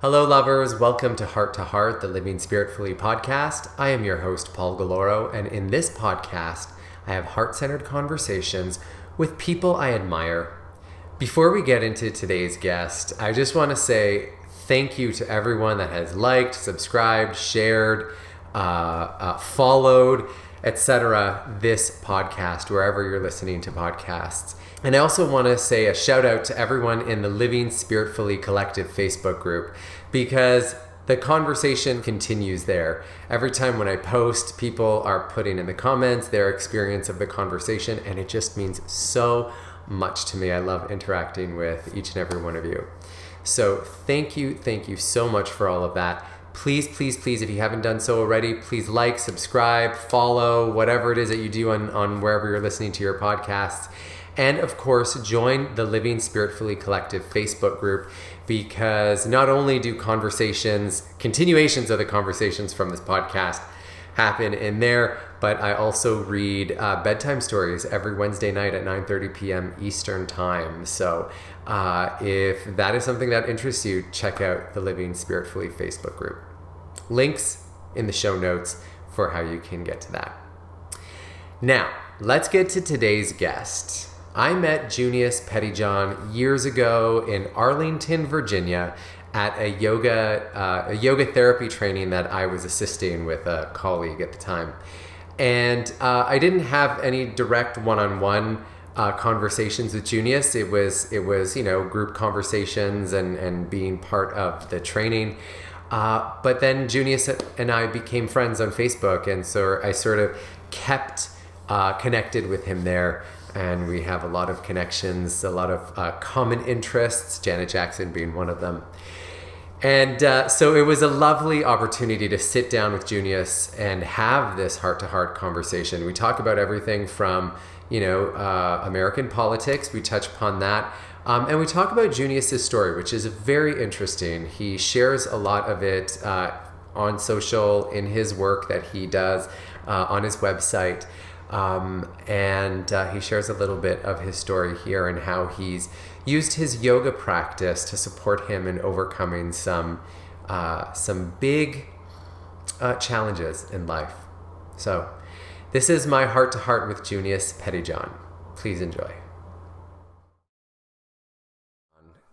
Hello, lovers. Welcome to Heart, the Living Spiritfully podcast. I am your host, Paul Galoro, and in this podcast, I have heart-centered conversations with people I admire. Before we get into today's guest, I just want to say thank you to everyone that has liked, subscribed, shared, followed, etc. this podcast, wherever you're listening to podcasts. And I also want to say a shout out to everyone in the Living Spiritfully Collective Facebook group, because the conversation continues there. Every time when I post, people are putting in the comments their experience of the conversation, and it just means so much to me. I love interacting with each and every one of you. So thank you so much for all of that. Please, if you haven't done so already, please like, subscribe, follow, whatever it is that you do on wherever you're listening to your podcasts. And of course, join the Living Spiritfully Collective Facebook group, because not only do continuations of the conversations from this podcast happen in there, but I also read bedtime stories every Wednesday night at 9:30 p.m. Eastern Time. So if that is something that interests you, check out the Living Spiritfully Facebook group. Links in the show notes for how you can get to that. Now, let's get to today's guest. I met Juneous Pettijohn years ago in Arlington, Virginia, at a yoga therapy training that I was assisting with a colleague at the time. And I didn't have any direct one-on-one conversations with Juneous. It was group conversations and being part of the training. But then Juneous and I became friends on Facebook, and so I sort of kept connected with him there. And we have a lot of connections, a lot of common interests, Janet Jackson being one of them. And so it was a lovely opportunity to sit down with Juneous and have this heart-to-heart conversation. We talk about everything from, American politics. We touch upon that. And we talk about Juneous's story, which is very interesting. He shares a lot of it on social, in his work that he does on his website. And he shares a little bit of his story here and how he's used his yoga practice to support him in overcoming some big challenges in life. So this is my heart-to-heart with Juneous Pettijohn. Please enjoy.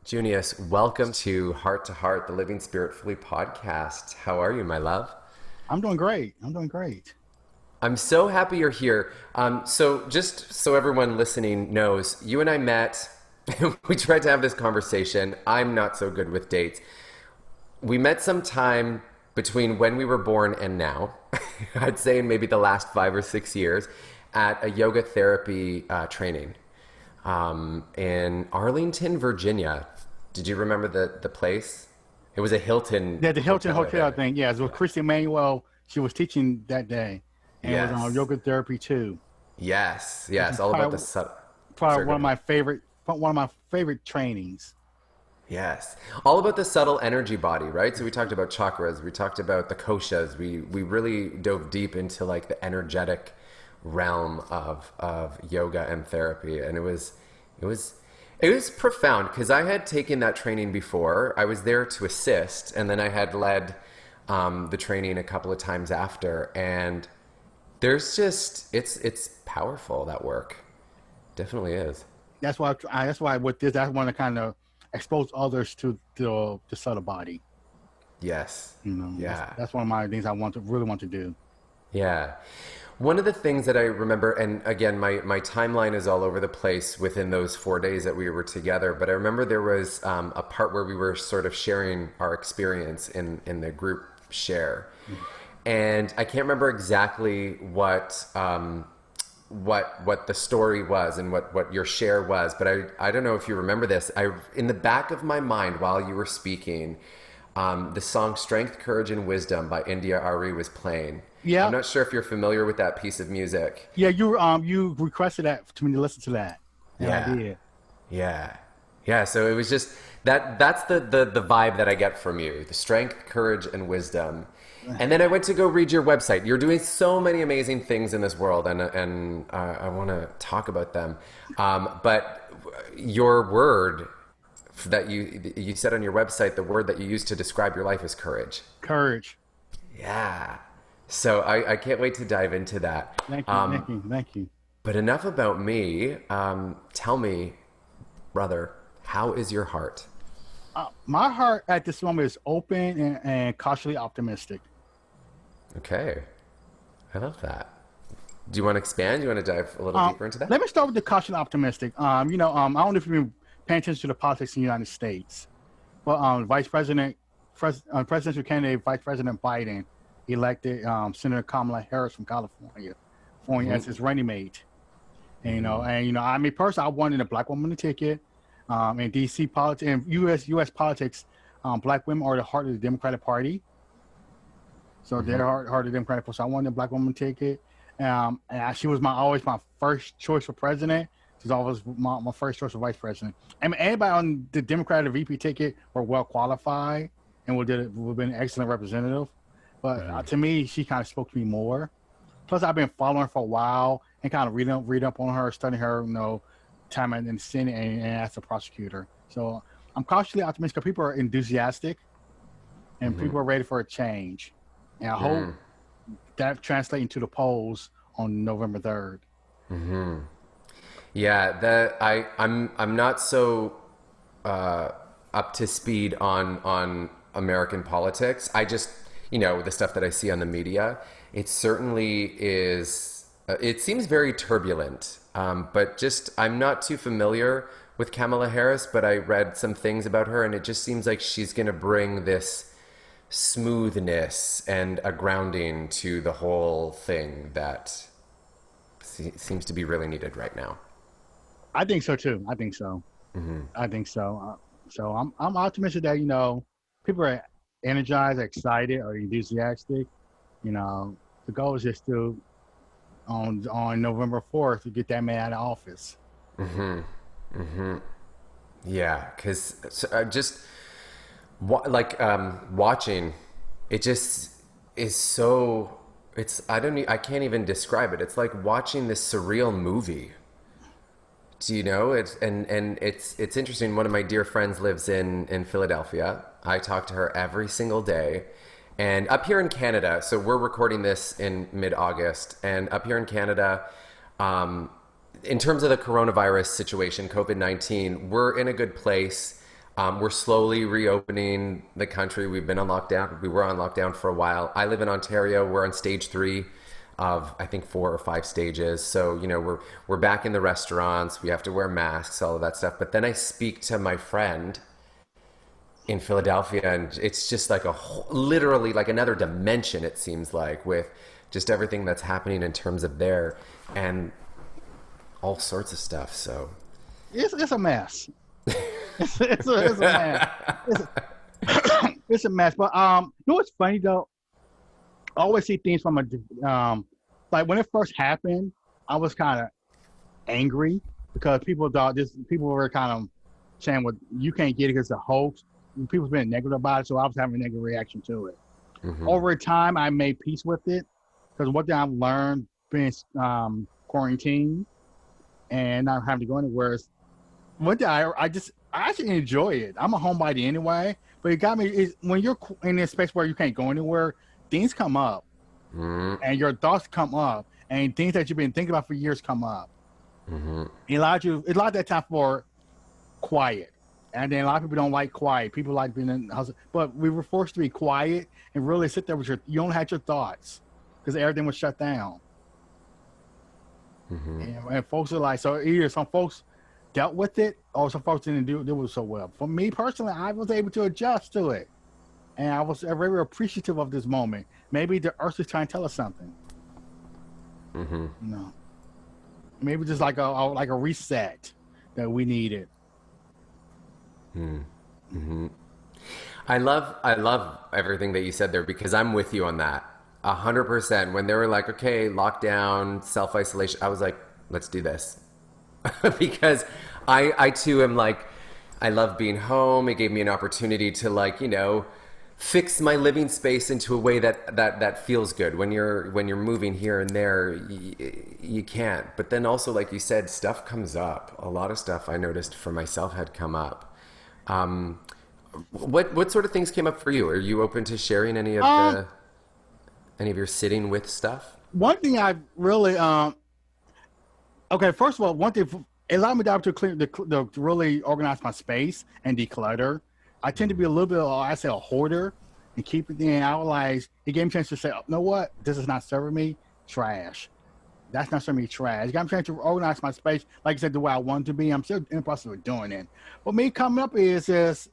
Juneous, welcome to Heart to Heart, the Living Spiritfully podcast. How are you, my love? I'm doing great. I'm so happy you're here. So just so everyone listening knows, you and I met, we tried to have this conversation. I'm not so good with dates. We met sometime between when we were born and now, I'd say in maybe the last 5 or 6 years, at a yoga therapy training in Arlington, Virginia. Did you remember the place? It was a Hilton. Yeah, the Hilton Hotel thing. Yeah, it was Christy Emanuel. She was teaching that day. And Yes. it was on yoga therapy too. Yes. All about the subtle. Probably one of my favorite trainings. Yes. All about the subtle energy body, right? So we talked about chakras, we talked about the koshas, we really dove deep into like the energetic realm of yoga and therapy. And it was profound, because I had taken that training before. I was there to assist, and then I had led the training a couple of times after, and there's just it's powerful, that work. Definitely is. That's why with this I want to kind of expose others to the subtle body. Yes. Yeah. That's one of my things I really want to do. Yeah. One of the things that I remember, and again, my timeline is all over the place within those 4 days that we were together, but I remember there was a part where we were sort of sharing our experience in the group share. Mm-hmm. And I can't remember exactly what the story was and what your share was, but I don't know if you remember this. In the back of my mind while you were speaking, the song "Strength, Courage, and Wisdom" by India Ari was playing. Yeah. I'm not sure if you're familiar with that piece of music. Yeah, you requested that to me to listen to that. And Yeah. I did. Yeah. So it was just that's the vibe that I get from you: the strength, courage, and wisdom. And then I went to go read your website. You're doing so many amazing things in this world, and I want to talk about them. But your word that you said on your website, the word that you used to describe your life is courage. Courage. Yeah. So I can't wait to dive into that. Thank you. Thank you. Thank you. But enough about me. Tell me, brother, how is your heart? My heart at this moment is open and cautiously optimistic. Okay. I love that. Do you want to expand? Do you want to dive a little deeper into that? Let me start with the cautiously optimistic. I don't know if you've been paying attention to the politics in the United States, but presidential candidate Vice President Biden elected Senator Kamala Harris from California as his running mate. And, I mean, personally, I wanted a black woman to ticket. In DC politics and U.S. politics, black women are the heart of the Democratic Party. So they're heart of the Democratic Party. So I wanted a black woman ticket. And she was always my first choice for president. She's always my first choice for vice president. I mean, anybody on the Democratic VP ticket were well qualified and would have been an excellent representative. But to me, she kind of spoke to me more. Plus, I've been following her for a while and kind of read up on her, studying her, time in the Senate and as a prosecutor. So I'm cautiously optimistic because people are enthusiastic and people are ready for a change. And I hope that translates into the polls on November 3rd. Yeah, I'm not so up to speed on American politics. I just, the stuff that I see on the media, it certainly is, it seems very turbulent. But I'm not too familiar with Kamala Harris, but I read some things about her and it just seems like she's going to bring this smoothness and a grounding to the whole thing that seems to be really needed right now. I think so too. I think so. I think so. So I'm optimistic that, people are energized, excited, or enthusiastic. The goal is just to on November 4th to get that man out of office. Yeah, because just watching, it just is so. I can't even describe it. It's like watching this surreal movie. Do you know? It's interesting. One of my dear friends lives in Philadelphia. I talk to her every single day. And up here in Canada, so we're recording this in mid-August, and up here in Canada, in terms of the coronavirus situation, COVID-19, we're in a good place. We're slowly reopening the country. We've been on lockdown. We were on lockdown for a while. I live in Ontario. We're on stage 3 of, I think, 4 or 5 stages. So, we're back in the restaurants. We have to wear masks, all of that stuff. But then I speak to my friend in Philadelphia, and it's just like literally like another dimension, it seems like, with just everything that's happening in terms of there and all sorts of stuff. So it's a mess. it's a mess. It's a mess. But what's funny though? I always see things from like when it first happened, I was kind of angry because people were kind of saying, "Well, you can't get it because it's a hoax." People's been negative about it, so I was having a negative reaction to it. Over time, I made peace with it because one thing I've learned being quarantined and not having to go anywhere is one thing I actually enjoy it. I'm a homebody anyway, but it got me when you're in a space where you can't go anywhere, things come up, and your thoughts come up, and things that you've been thinking about for years come up. It allows that time for quiet. And then a lot of people don't like quiet. People like being in the house. But we were forced to be quiet and really sit there with you only had your thoughts because everything was shut down. And folks are like, so either some folks dealt with it or some folks didn't do it so well. For me personally, I was able to adjust to it. And I was very appreciative of this moment. Maybe the earth is trying to tell us something. Maybe just like a reset that we needed. I love everything that you said there because I'm with you on that 100%. When they were like, okay, lockdown, self-isolation, I was like, let's do this. Because I too am like, I love being home. It gave me an opportunity to fix my living space into a way that feels good. When you're moving here and there, you can't. But then also, like you said, stuff comes up. A lot of stuff I noticed for myself had come up. What sort of things came up for you? Are you open to sharing Um, any of your sitting with stuff? one thing I really okay, first of all, one thing it allowed me to clean to really organize my space and declutter. I tend to be a little bit, I say, a hoarder and keep it in. I realized it gave me a chance to say, oh, you know what, this is not serving me. Trash. That's not serving me. Trash. It got me a chance to organize my space, like I said, the way I want to be. I'm still in the process of doing it. But me coming up is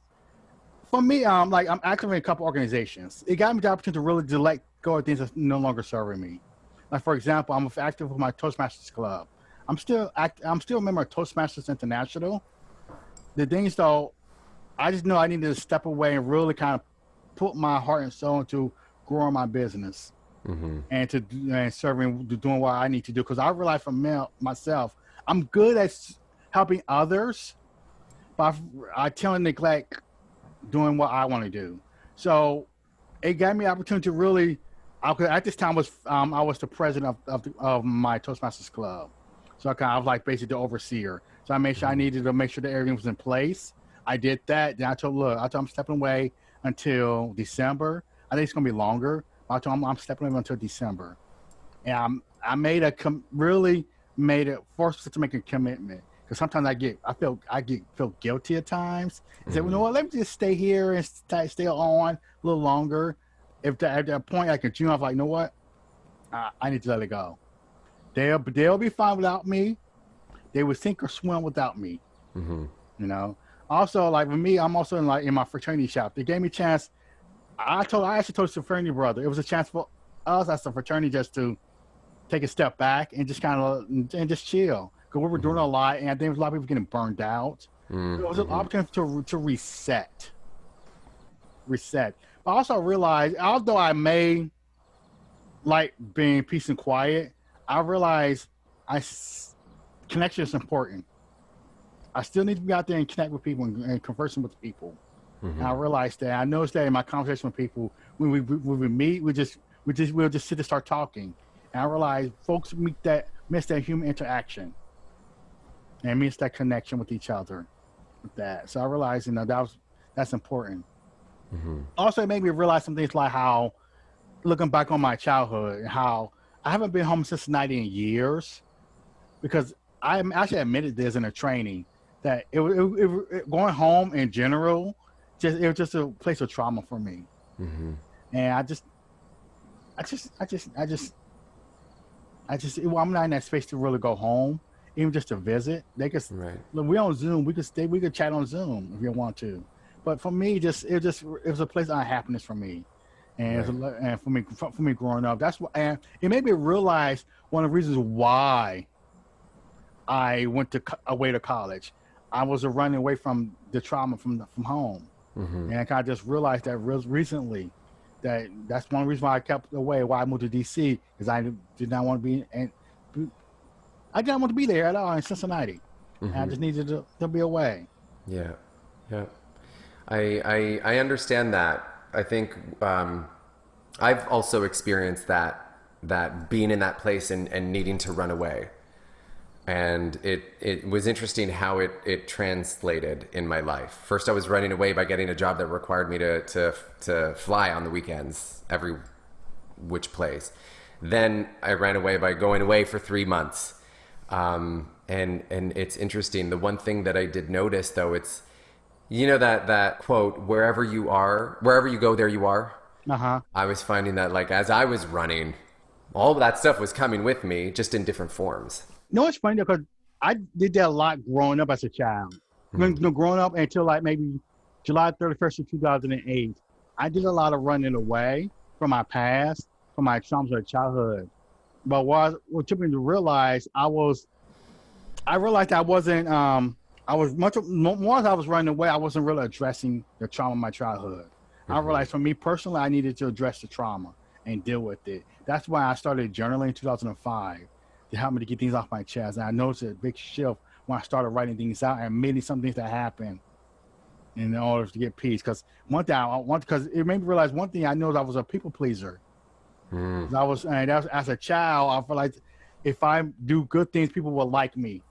for me, like I'm active in a couple organizations. It got me the opportunity to really to let go of things that's no longer serving me. Like for example, I'm active with my Toastmasters club. I'm still a member of Toastmasters International. The thing is though, I just know I need to step away and really kind of put my heart and soul into growing my business and serving, doing what I need to do. Because I realize for myself, I'm good at helping others, but I tend to neglect doing what I want to do. So it gave me the opportunity to really. At this time I was the president of my Toastmasters club, so I kind of like basically the overseer. So I made sure I needed to make sure that everything was in place. I did that. Then I told I'm stepping away until December. I think it's gonna be longer. I told him I'm stepping away until December, and I made really made it forced to make a commitment. Because sometimes feel guilty at times. I say, well, you know what? Let me just stay here and stay on a little longer. If at that point, like in June, I was like, you know what? I need to let it go. They'll be fine without me. They would sink or swim without me. You know. Also, like with me, I'm also in my fraternity shop. They gave me a chance. I actually told the fraternity brother it was a chance for us as a fraternity just to take a step back and just kind of and just chill. Because we were doing a lot, and I think there was a lot of people getting burned out. It was an opportunity to reset. But I also realized, although I may like being peace and quiet, I realized connection is important. I still need to be out there and connect with people and conversing with people. And I realized that. I noticed that in my conversation with people, when we meet, we'll just sit and start talking. And I realized folks miss that human interaction and miss that connection with each other. With that, so I realized that's important. Also, it made me realize some things like how, looking back on my childhood, how I haven't been home since Cincinnati in years, because I actually admitted this in a training that going home in general, it was just a place of trauma for me, and I'm not in that space to really go home, even just to visit. They could, look, we on Zoom. We could chat on Zoom if you want to. But for me, it was a place of happiness for me, and for me growing up. That's what, and it made me realize one of the reasons why I went away to college. I was running away from the trauma from home, and I kind of just realized that recently. That's one reason why I kept away. Why I moved to DC, because I did not want to be, and I didn't want to be there at all in Cincinnati. And I just needed to be away. Yeah. I understand that. I think I've also experienced that being in that place and needing to run away. And it was interesting how it translated in my life. First, I was running away by getting a job that required me to fly on the weekends every which place. Then I ran away by going away for 3 months. And it's interesting. The one thing that I did notice, though, it's, you know, that quote, wherever you go, there you are. I was finding that, like, as I was running, all of that stuff was coming with me, just in different forms. No, it's funny because I did that a lot growing up as a child. Growing up until like maybe July 31st of 2008, I did a lot of running away from my past, from my traumas of childhood. But what took me to realize, I realized I wasn't, I was much more as I was running away, I wasn't really addressing the trauma of my childhood. I realized for me personally, I needed to address the trauma and deal with it. That's why I started journaling in 2005 to help me to get things off my chest. And I noticed a big shift when I started writing things out and admitting some things that happened in order to get peace. Because because it made me realize one thing I know, I was a people pleaser. And as a child, I feel like if I do good things, people will like me.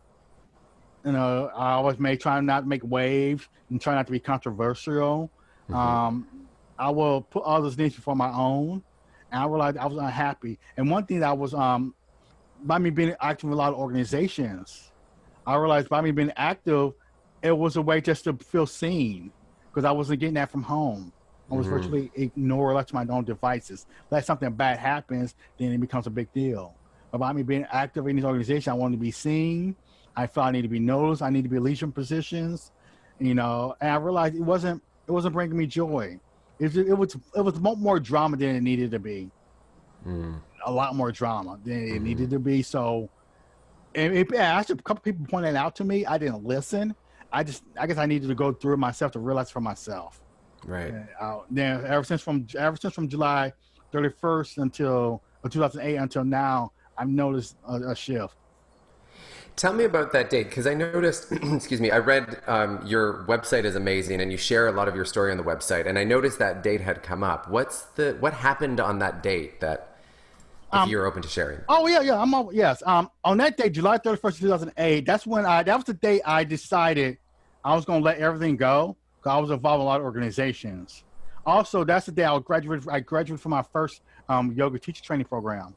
I always try not to make waves and try not to be controversial. I will put others' needs before my own, and I realized I was unhappy. And one thing that was by me being active in a lot of organizations, I realized by me being active, it was a way just to feel seen because I wasn't getting that from home. I was virtually ignored, left to my own devices. Let something bad happens, then it becomes a big deal. But by me being active in these organizations, I wanted to be seen. I felt I need to be noticed. I need to be leadership positions, and I realized it wasn't bringing me joy. It was more drama than it needed to be. A lot more drama than it needed to be. So, actually, a couple people pointed that out to me. I didn't listen. I guess I needed to go through it myself to realize for myself. Right. Then ever since from July 31st until 2008 until now, I've noticed a shift. Tell me about that date, because I noticed, excuse me, I read your website is amazing and you share a lot of your story on the website, and I noticed that date had come up. What happened on that date that, if you're open to sharing? Oh yeah, yes. On that day, July 31st, 2008, that was the day I decided I was gonna let everything go because I was involved in a lot of organizations. Also, that's the day I graduated from my first yoga teacher training program.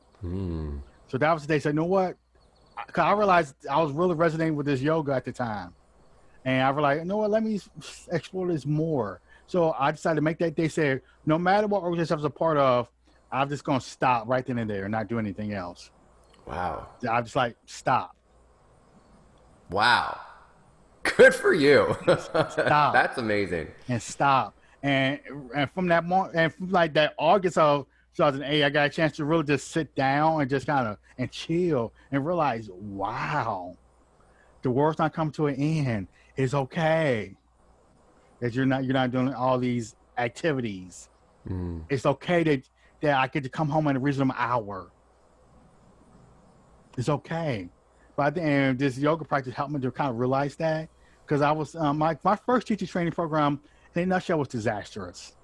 So that was the day I said, you know what? Because I realized I was really resonating with this yoga at the time. And I realized, you know what, let me explore this more. So I decided to make that day say, no matter what organization I was a part of, I'm just going to stop right then and there and not do anything else. Wow. I just stop. Wow. Good for you. Stop. That's amazing. And stop. And from that moment, and from that August of 2008, I got a chance to really just sit down and just kind of and chill and realize, wow, the world's not coming to an end. It's okay that you're not doing all these activities. It's okay that I get to come home in a reasonable hour. It's okay. But and this yoga practice helped me to kind of realize that, because I was my first teacher training program in a nutshell was disastrous.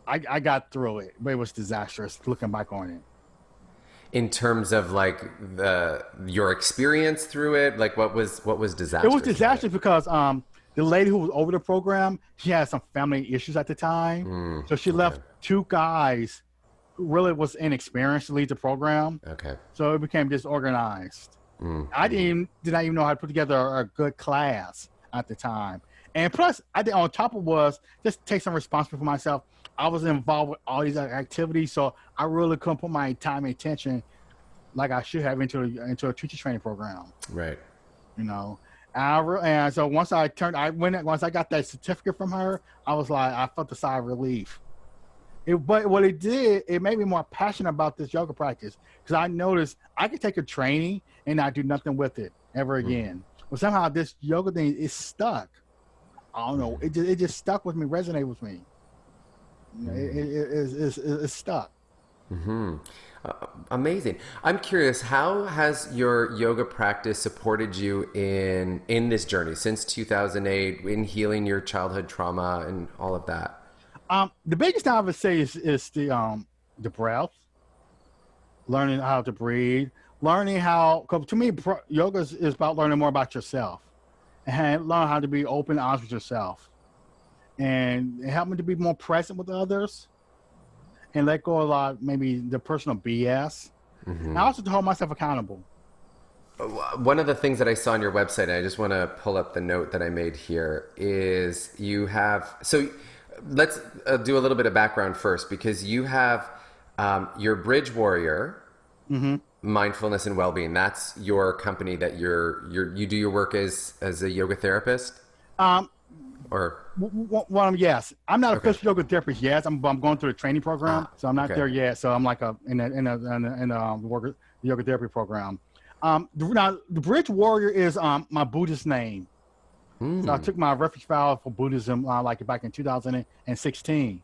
I got through it, but it was disastrous looking back on it. In terms of your experience through it, what was disastrous? It was disastrous because the lady who was over the program, she had some family issues at the time, so she left two guys who really was inexperienced to lead the program. Okay. So it became disorganized. I did not even know how to put together a good class at the time. And plus, I think on top of was just take some responsibility for myself. I was involved with all these activities, so I really couldn't put my time and attention like I should have into a teacher training program. Right. And so once I got that certificate from her, I was like, I felt a sigh of relief. But what it did, it made me more passionate about this yoga practice, because I noticed I could take a training and not do nothing with it ever again. But somehow this yoga thing is stuck. I don't know. It just stuck with me, resonated with me. It's stuck. Amazing. I'm curious, how has your yoga practice supported you in this journey since 2008, in healing your childhood trauma and all of that? The biggest thing I would say is the breath, learning how to breathe, learning how. Cause to me, yoga is about learning more about yourself, and learn how to be open, and honest with yourself, and it helped me to be more present with others, and let go of maybe the personal BS. And also to hold myself accountable. One of the things that I saw on your website, and I just want to pull up the note that I made here, is you have. So let's do a little bit of background first, because you have your Bridge Warrior, Mindfulness and Wellbeing. That's your company that you do your work as a yoga therapist. Yes, I'm not a official yoga therapist yet. I'm going through the training program, so I'm not there yet. So I'm like in the yoga therapy program. Now the Bridge Warrior is my Buddhist name. So I took my refuge vow for Buddhism back in 2016.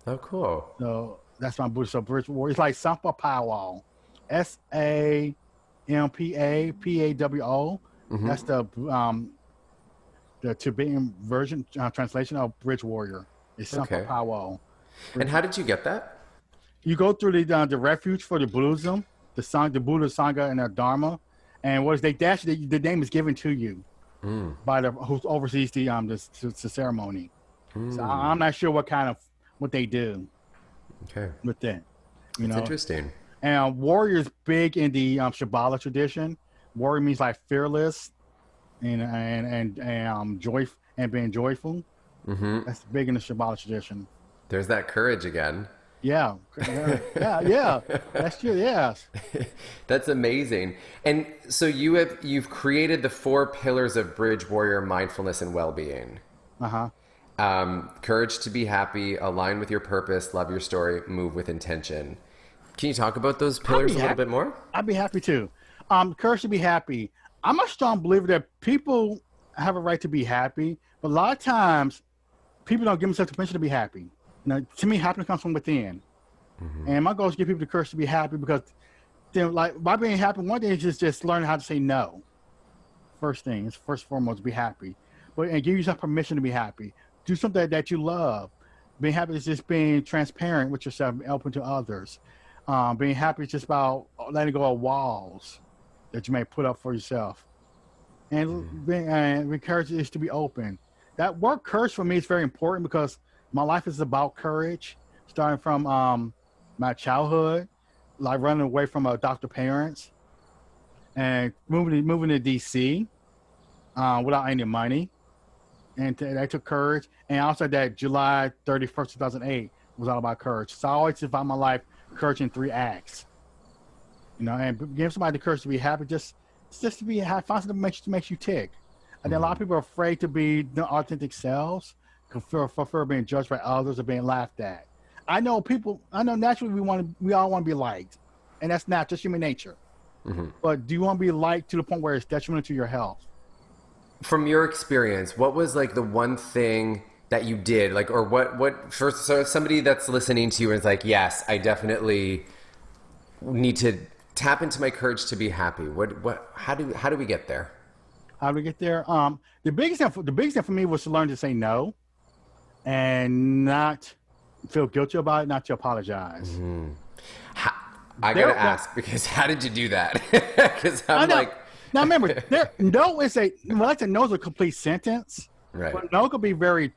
Oh, cool. So that's my Buddhist. So Bridge Warrior. It's like Sampa Powwow, SAMPAPAWO. That's the Tibetan version translation of Bridge Warrior. It's Sampa Powwow. And how did you get that? You go through the refuge for the Buddhism, the Buddha Sangha and the Dharma, And what is they actually the name is given to you by the who oversees the ceremony. So I'm not sure what they do with that. That's interesting. And warrior's big in the Shambhala tradition. Warrior means like fearless and joy and being joyful. That's big in the Shambhala tradition. There's that courage again. Yeah. That's true. Yes. That's amazing. And so you've created the 4 pillars of Bridge Warrior mindfulness and well-being. Courage to be happy, align with your purpose, love your story, move with intention. Can you talk about those pillars a little bit more? I'd be happy to. Courage to be happy. I'm a strong believer that people have a right to be happy, but a lot of times people don't give themselves permission to be happy. To me, happiness comes from within. And my goal is to give people the courage to be happy because by being happy, one thing is just learning how to say no. First thing is first and foremost, be happy. And give yourself permission to be happy. Do something that you love. Being happy is just being transparent with yourself, open to others. Being happy is just about letting go of walls that you may put up for yourself. And being courage is to be open. That word courage for me is very important because my life is about courage, starting from my childhood, like running away from adoptive parents and moving to DC without any money. And that took courage. And also that July 31st, 2008 was all about courage. So I always define my life courage in 3 acts. And give somebody the courage to be happy, just to be happy, find something that makes you tick. And then a lot of people are afraid to be their authentic selves, for fear of being judged by others or being laughed at. I know naturally we all want to be liked, and that's not just human nature. But do you want to be liked to the point where it's detrimental to your health? From your experience, what was like the one thing that you did, like, or what first, so somebody that's listening to you is like, yes, I definitely need to tap into my courage to be happy. How do we get there? How do we get there? The biggest thing for me was to learn to say no and not feel guilty about it, not to apologize. I gotta ask, because how did you do that? Because I'm like, now remember, no is no is a complete sentence, right? But no could be very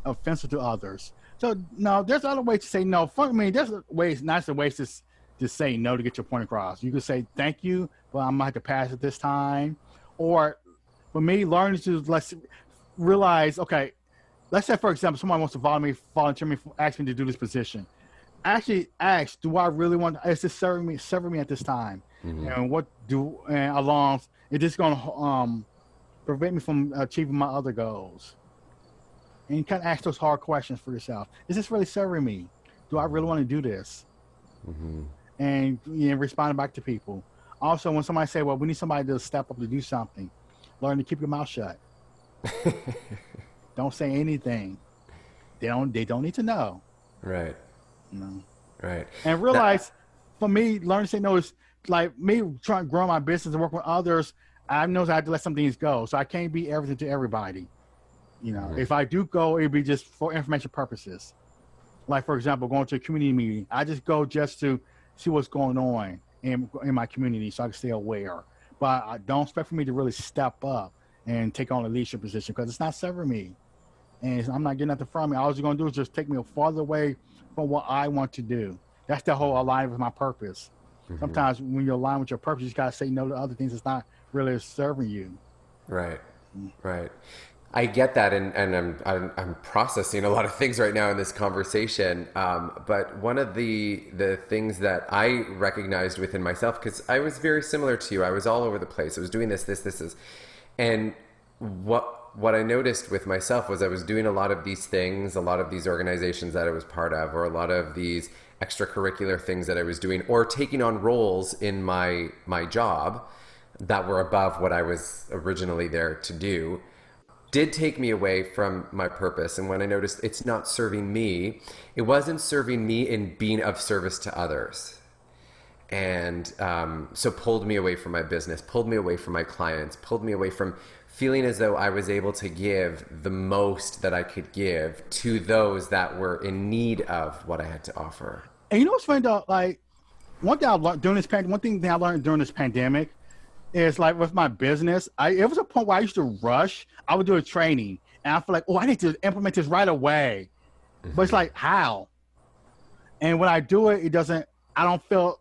offensive to others. So no, there's other ways to say no. There's nicer ways to say no to get your point across. You could say thank you, but I'm gonna have to pass it this time. Or for me, learning to realize, okay, let's say for example, someone wants to volunteer me, ask me to do this position. Actually ask, do I really want? Is this serving me at this time? And is this going to prevent me from achieving my other goals? And you kind of ask those hard questions for yourself. Is this really serving me? Do I really want to do this? And responding back to people. Also, when somebody say, well, we need somebody to step up to do something, learn to keep your mouth shut. Don't say anything. They don't need to know. Right. Right. And realize, for me, learning to say no is like me trying to grow my business and work with others. I know I have to let some things go. So I can't be everything to everybody. If I do go, it'd be just for information purposes. Like, for example, going to a community meeting. I just go just to see what's going on in my community so I can stay aware. But I don't expect for me to really step up and take on a leadership position because it's not serving me. And I'm not getting nothing from me. All it's going to do is just take me farther away from what I want to do. That's the whole align with my purpose. Sometimes when you align with your purpose, you just got to say no to other things that's not really serving you. Right. I get that, and I'm processing a lot of things right now in this conversation. But one of the things that I recognized within myself, because I was very similar to you, I was all over the place. I was doing this, and what I noticed with myself was I was doing a lot of these things, a lot of these organizations that I was part of, or a lot of these extracurricular things that I was doing, or taking on roles in my job that were above what I was originally there to do, did take me away from my purpose. And when I noticed it's not serving me, it wasn't serving me in being of service to others. And so pulled me away from my business, pulled me away from my clients, pulled me away from feeling as though I was able to give the most that I could give to those that were in need of what I had to offer. And you know what's funny though? Like, one thing I learned during this one thing that I learned during this pandemic is like with my business, it was a point where I used to rush. I would do a training and I feel like, oh, I need to implement this right away. But it's like, how? And when I do it, I don't feel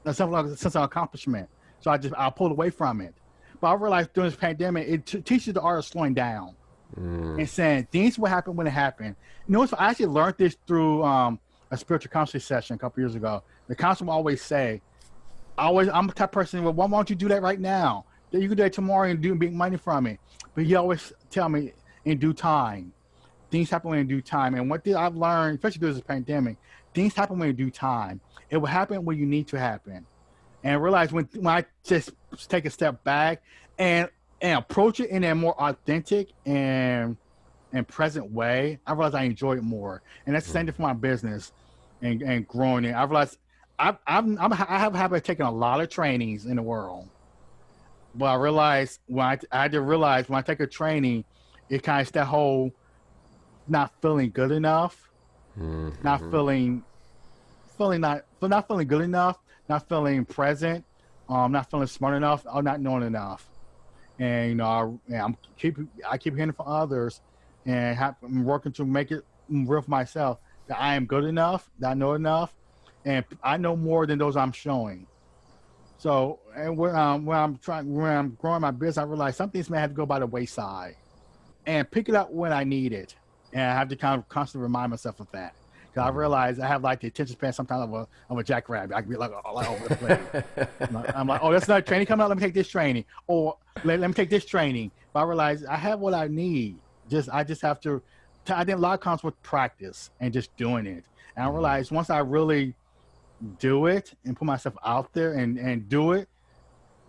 a sense of accomplishment. So I pulled away from it. But I realized during this pandemic, it teaches the art of slowing down and saying things will happen when it happen. You know, I actually learned this through a spiritual counseling session a couple years ago. The counselor will always say, I'm the type of person, well, why don't you do that right now? That you can do it tomorrow and make money from it. But he always tell me in due time. Things happen in due time. And what I've learned, especially through this pandemic, things happen in due time. It will happen when you need to happen. And I realize when I just take a step back and approach it in a more authentic and present way, I realize I enjoy it more. And that's the same thing for my business and growing it. I realize I have a habit of taking a lot of trainings in the world. But I realized I had to realize when I take a training, it kind of that whole not feeling good enough, not feeling good enough, not feeling present, not feeling smart enough, or not knowing enough. And you know, I keep hearing from others, and I'm working to make it real for myself that I am good enough, that I know enough, and I know more than those I'm showing. So, and when I'm growing my business, I realize some things may have to go by the wayside, and pick it up when I need it, and I have to kind of constantly remind myself of that. Because I realize I have like the attention span sometimes of a jackrabbit. I can be like over the place. I'm like, oh, that's not training coming up. Let me take this training, or let me take this training. But I realize I have what I need. I just have to. I think a lot comes with practice and just doing it. And I realize once I really do it and put myself out there and do it,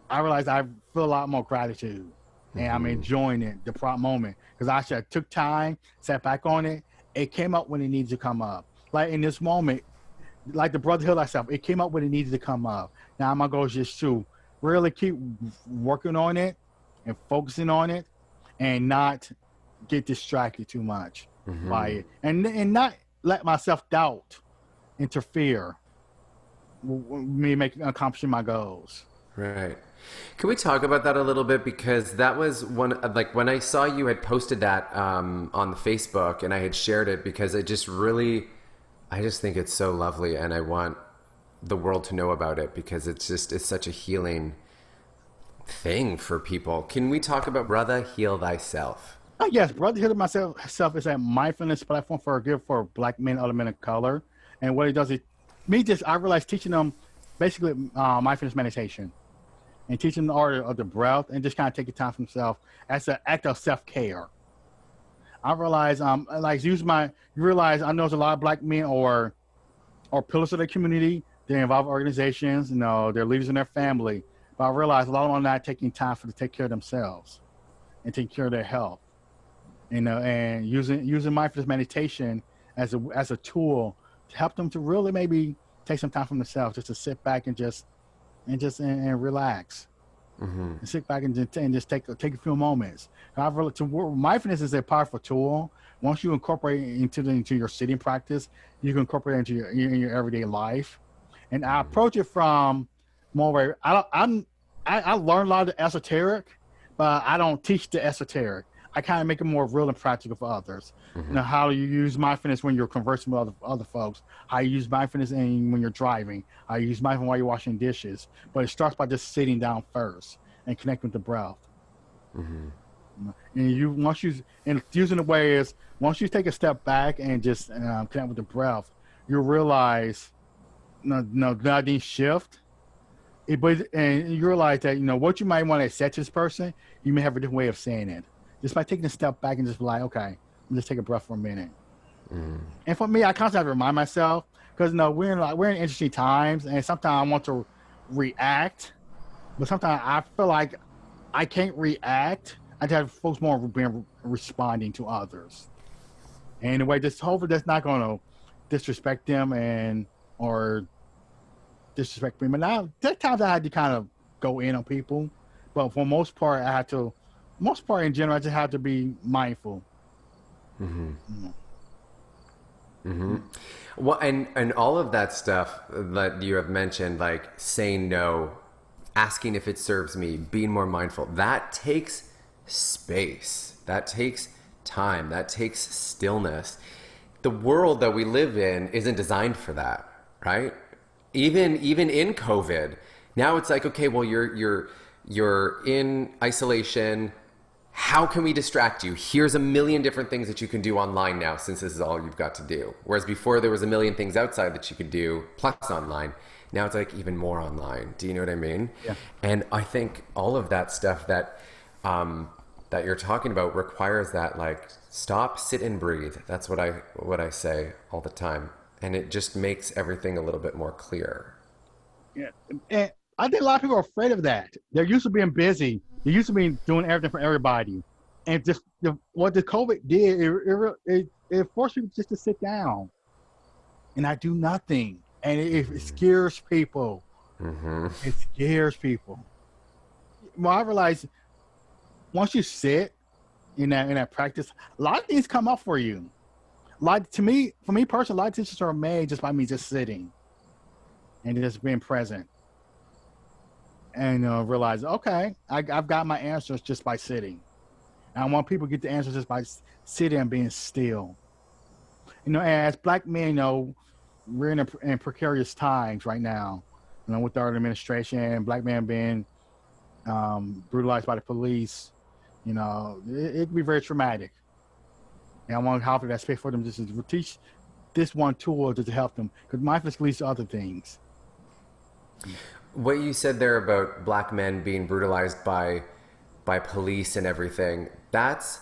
I realize I feel a lot more gratitude, and I'm enjoying it, the moment. Because I took time, sat back on it. It came up when it needed to come up. Like in this moment, like the brother healed thyself, it came up when it needed to come up. Now my goal is just to really keep working on it and focusing on it, and not get distracted too much by it, and not let my self-doubt interfere with me accomplishing my goals. Right. Can we talk about that a little bit? Because that was one, like when I saw you had posted that on the Facebook, and I had shared it because I just think it's so lovely, and I want the world to know about it because it's such a healing thing for people. Can we talk about Brother Heal Thyself? Yes, Brother Heal Myself is a mindfulness platform for Black men, other men of color. And what it does is, I realized teaching them basically mindfulness meditation and teaching the art of the breath and just kind of taking time for themselves as an act of self-care. I realize, I know there's a lot of Black men or pillars of the community. They're involved in organizations, they're leaders in their family. But I realize a lot of them are not taking time to take care of themselves and take care of their health. And using mindfulness meditation as a tool to help them to really maybe take some time for themselves, just to sit back and relax, and sit back and just take a few moments. Mindfulness is a powerful tool. Once you incorporate it into your sitting practice, you can incorporate it into your everyday life. And I approach it from more where I learn a lot of the esoteric, but I don't teach the esoteric. I kind of make it more real and practical for others. How you use mindfulness when you're conversing with other folks. How you use mindfulness when you're driving. How you use mindfulness while you're washing dishes. But it starts by just sitting down first and connecting with the breath. And using the way is, once you take a step back and just connect with the breath, you realize these shift. And you realize that what you might want to say to this person, you may have a different way of saying it. Just by taking a step back and just be like, okay, let's take a breath for a minute. And for me, I constantly have to remind myself, because we're in interesting times, and sometimes I want to react, but sometimes I feel like I can't react. I just have to focus more on responding to others. And in a way, just hopefully that's not going to disrespect them or disrespect me. But now, there are times I had to kind of go in on people, but for the most part, in general, I just have to be mindful. Well, and all of that stuff that you have mentioned, like saying no, asking if it serves me, being more mindful, that takes space. That takes time. That takes stillness. The world that we live in isn't designed for that, right? Even in COVID, now it's like, okay, well, you're in isolation. How can we distract you? Here's a million different things that you can do online now, since this is all you've got to do. Whereas before there was a million things outside that you could do plus online. Now it's like even more online. Do you know what I mean? Yeah. And I think all of that stuff that that you're talking about requires that, like, stop, sit and breathe. That's what I say all the time. And it just makes everything a little bit more clear. Yeah. And I think a lot of people are afraid of that. They're used to being busy. They're used to being doing everything for everybody. And just what the COVID did, it forced people just to sit down and not do nothing. And it scares people. Mm-hmm. It scares people. Well, I realized once you sit in that practice, a lot of things come up for you. Like, for me personally, a lot of teachers are made just by me just sitting and just being present, and realize, okay, I've got my answers just by sitting. And I want people to get the answers just by sitting and being still. And as Black men, we're in precarious times right now. With our administration, Black men being brutalized by the police. It can be very traumatic. And I want to offer that space for them just to teach this one tool to help them, because mindfulness leads to other things. What you said there about Black men being brutalized by police and everything, that's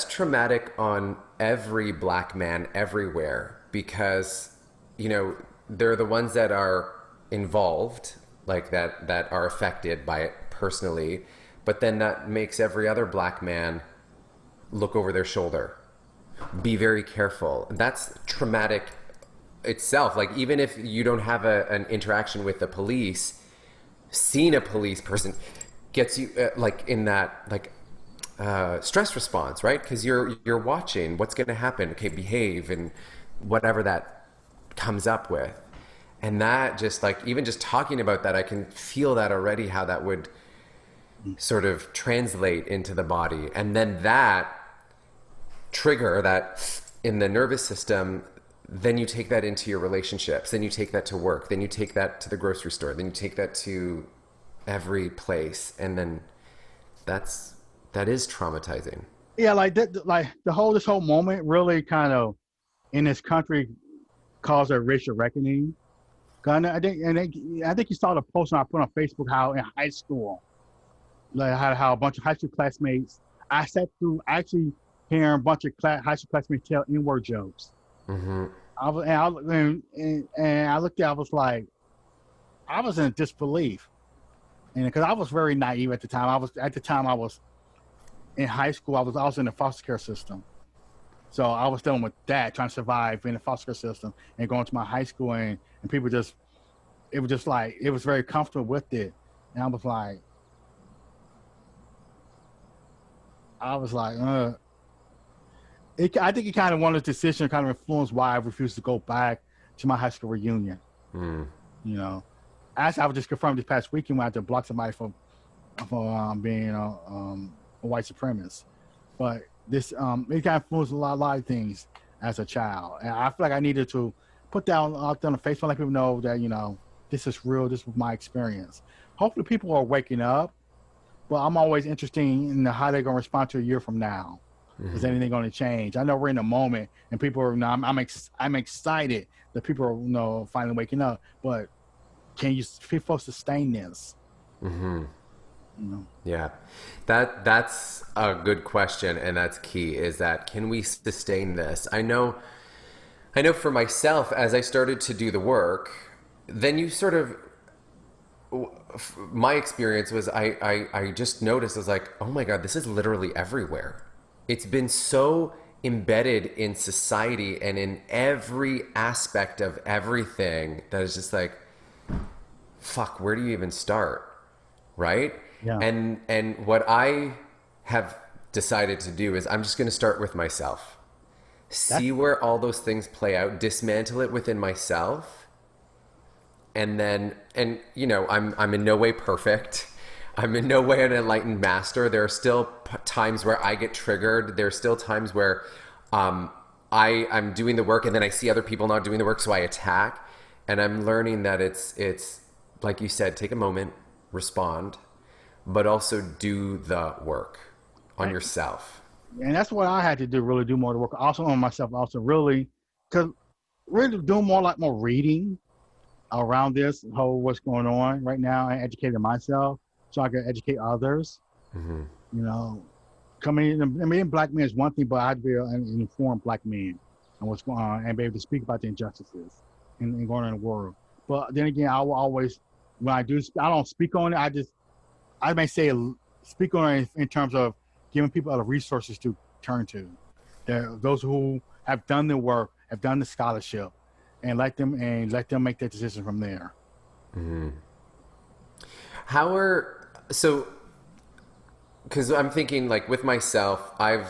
traumatic on every Black man everywhere, because they're the ones that are involved, like that are affected by it personally, but then that makes every other Black man look over their shoulder, be very careful. That's traumatic itself. Like, even if you don't have an interaction with the police, seeing a police person gets you like in that stress response, right? Because you're watching what's going to happen. Okay, behave, and whatever that comes up with. And that just, like, even just talking about that, I can feel that already, how that would sort of translate into the body. And then that trigger that in the nervous system, then you take that into your relationships, then you take that to work, then you take that to the grocery store, then you take that to every place. And then that is traumatizing. Yeah, like that, like this whole moment really kind of in this country caused a racial reckoning. I think you saw the post I put on Facebook, how in high school, like how a bunch of high school classmates, I sat through actually hearing a bunch of high school classmates tell N-word jokes. Mm-hmm. I looked at, I was like, I was in disbelief, and because I was very naive at the time. I was in high school. I was in the foster care system, so I was dealing with that, trying to survive in the foster care system and going to my high school, and people it was very comfortable with it, and I was like, I think it kind of one of the decisions kind of influenced why I refused to go back to my high school reunion. Mm. Actually, I was just confirmed this past weekend when I had to block somebody for being a white supremacist. But this it kind of influenced a lot of things as a child, and I feel like I needed to put that out there on Facebook, let people know that this is real. This was my experience. Hopefully, people are waking up. But I'm always interested in how they're going to respond to a year from now. Mm-hmm. Is anything going to change? I know we're in a moment, and people are. I'm excited that people are finally waking up. But can people sustain this? Mm-hmm. Yeah, that's a good question, and that's key. Is that, can we sustain this? I know for myself, as I started to do the work, then you sort of. My experience was I just noticed, I was like, oh my God, this is literally everywhere. It's been so embedded in society and in every aspect of everything that is just like, fuck, where do you even start? Right? Yeah. And what I have decided to do is I'm just going to start with myself. see where all those things play out, dismantle it within myself, and then, and you know, I'm in no way perfect. I'm in no way an enlightened master. There are still times where I get triggered. There are still times where I'm doing the work and then I see other people not doing the work, so I attack. And I'm learning that it's like you said, take a moment, respond, but also do the work on yourself. And that's what I had to do, really do more of the work. Also on myself, also really, because really doing more reading around this whole what's going on right now and educating myself so I can educate others. Mm-hmm. You know, being black men is one thing, but I'd be an informed black man and what's going on and be able to speak about the injustices and going on in the world. But then again, I will always, when I do, I don't speak on it. I may say, speak on it in terms of giving people other resources to turn to. Those who have done the work, have done the scholarship, and let them make their decision from there. Mm-hmm. Because I'm thinking, like, with myself, I've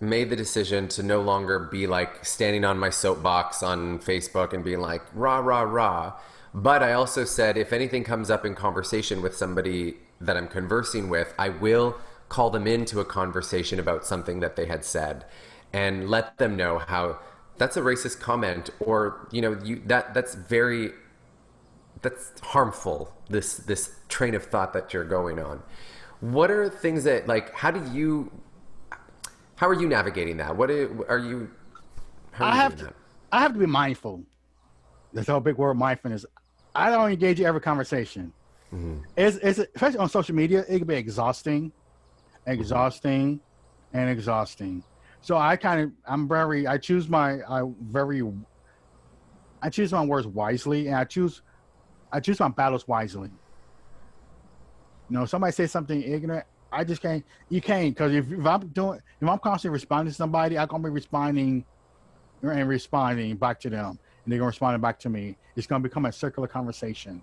made the decision to no longer be like standing on my soapbox on Facebook and being like rah rah rah. But I also said, if anything comes up in conversation with somebody that I'm conversing with, I will call them into a conversation about something that they had said and let them know how that's a racist comment, or you know, that's harmful, this train of thought that you're going on. What are things that, like, how are you navigating that? I have to be mindful. That's a big word, mindfulness. I don't engage in every conversation. Mm-hmm. It's especially on social media, it can be exhausting. So I choose my words wisely, and I choose my battles wisely. You know, somebody says something ignorant, I just can't. You can't, because if I'm constantly responding to somebody, I'm gonna be responding back to them, and they're gonna respond back to me. It's gonna become a circular conversation.